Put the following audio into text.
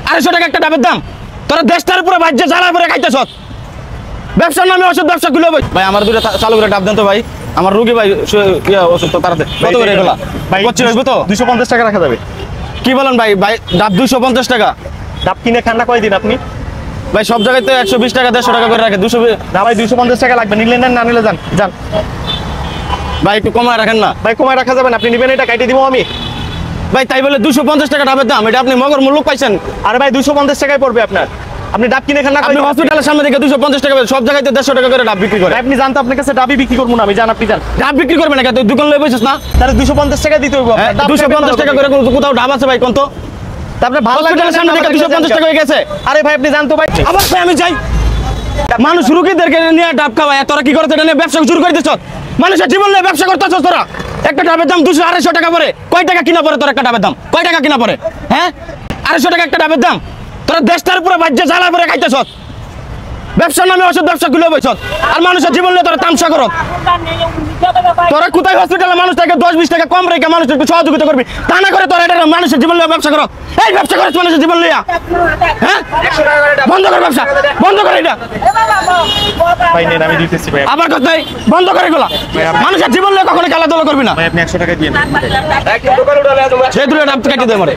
250 টাকা একটা ডাবের দাম। তোরা দেশটার উপরে বাজ্যে জ্বালা করে খাইতেছ। ব্যবসার নামে ওষুধ ব্যবসা গুলো ভাই আমার দুটো চালু করে ডাব দেন তো ভাই। আমার রোগী ভাই ওষুধ তো তাড়াতাড়ি কত করে এগুলা ভাই কত হইব তো 250 টাকা রাখা যাবে। কি বলেন ভাই? ভাই ডাব 250 টাকা। ডাব কিনে খান না কয়দিন আপনি? ভাই সব জায়গায় তো 120 টাকা 150 টাকা করে রাখে। 200 না ভাই 250 টাকা লাগবে, নিলে নেন না নিলে যান যান। ভাই একটু কমায় রাখেন না ভাই কমায় রাখা যাবে না, আপনি নিবেন এটা কাটে দিব আমি। ভাই তাই বলে 250 টাকা ডাবের দাম, এটা আপনি মগর মূল্য পাইছেন। আরে ভাই 250 টাকায় পড়বে আপনার। আপনি ডাব কিনে খান না আপনি হসপিটালের সামনে থেকে 250 টাকা, সব জায়গায় তো 150 টাকা করে ডাব বিক্রি করে। আপনি জানতো আপনার কাছে ডাবই বিক্রি করবো না আমি, জান আপনি জান। ডাব বিক্রি করবে না তুই দোকান লয়ে বসেছিস না? তাহলে 250 টাকা দিতে হইব। 250 টাকা করে কোথাও ডাব আছে ভাই কোন তো? তারপরে ভালো লাগলে সামনে থেকে 250 টাকা হয়ে গেছে। আরে ভাই আপনি জানতো ভাই। আবার ভাই আমি যাই, মানুষ রুগীদেরকে নিয়ে ডাব খাওয়ায়, তোরা কি করছ? এটা নিয়ে ব্যবসা শুরু করে দিচ্ছ। মানুষের জীবন নিয়ে ব্যবসা করতেছ তোরা। একটা ডাবের দাম 200-250 টাকা পরে। কয় টাকা কিনা পরে তোর একটা ডাবের দাম? কয় টাকা কিনা পরে? হ্যাঁ 250 টাকা একটা ডাবের দাম। তোরা দেশটার উপরে বাজ্যে জ্বালা করে খাইতেছ। ব্যবসার নামে ওষুধ ব্যবসা গুলো বইছ। আর মানুষের জীবন নিয়ে তোরা তামসা করো। তোরা কোথায় হসপিটালে মানুষ থেকে 10-20 টাকা কম রেখে মানুষকে একটু সহযোগিতা করবি, তা না করে তোরা এটা মানুষের জীবন নিয়ে ব্যবসা করো। এই ব্যবসা করছ মানুষের জীবন নিয়ে? হ্যাঁ বন্ধ কর ব্যবসা, বন্ধ করে এটা। ভাই নেন আমি দিতেছি ভাই। আবার কথাই বন্ধ করে গেলা। মানুষের জীবন নিয়ে কখনো খেলাধুলা করবি না। ভাই আপনি 100 টাকা দিয়েন। সে দূরে ডাব কেটে দে মরে।